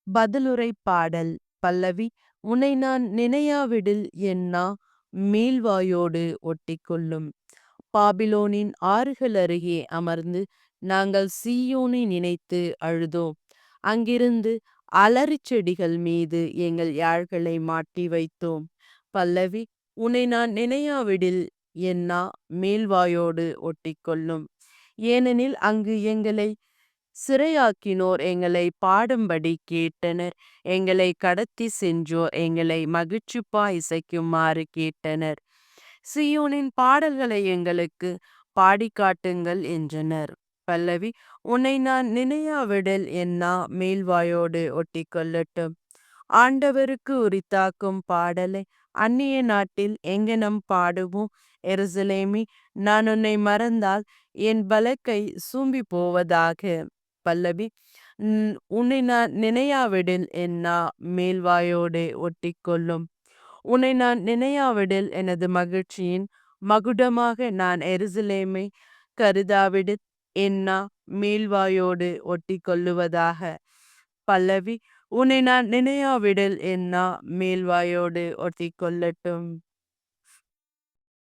பதிலுரை பாடல். பல்லவி. உன்னை நான் நினையாவிடில் என் நா மீள்வாயோடு ஒட்டிக்கொள்ளும். பாபிலோனின் ஆறுகள் அருகே அமர்ந்து நாங்கள் சீயோனை நினைத்து அழுதோம். அங்கிருந்து அலரிச் செடிகள் மீது எங்கள் யாழ்களை மாட்டி வைத்தோம். பல்லவி. உன்னை நான் நினையாவிடில் என் நா மீள்வாயோடு ஒட்டிக்கொள்ளும். ஏனெனில் அங்கு எங்களை சிறையாக்கினோர் எங்களை பாடும்படி கேட்டனர். எங்களை கடத்தி சென்றோர் எங்களை மகிழ்ச்சிப்பா இசைக்குமாறு கேட்டனர். சீயோனின் பாடல்களை எங்களுக்கு பாடி காட்டுங்கள் என்றனர். பல்லவி. உன்னை நான் நினையாவிடில் என் நா மீள்வாயோடு ஒட்டிக்கொள்ளட்டும். ஆண்டவருக்கு உரித்தாக்கும் பாடலை அந்நிய நாட்டில் எங்கனம் பாடுவோம். எருசலேமி, நான் உன்னை மறந்தால் என் பலக்கை சூம்பி போவதாக. பல்லவி. உன்னை நான் நினையாவிடில் என் நா மேல்வாயோடு ஒட்டிக்கொள்ளும். உன்னை நான் நினையாவிடில் எனது மகிழ்ச்சியின் மகுடமாக நான் எருசலேமை கருதாவிடில் என் நா மேல்வாயோடு ஒட்டிக்கொள்ளுவதாக. பல்லவி. உன்னை நான் நினையாவிடில் என் நா மேல்வாயோடு ஒட்டிக்கொள்ளட்டும்.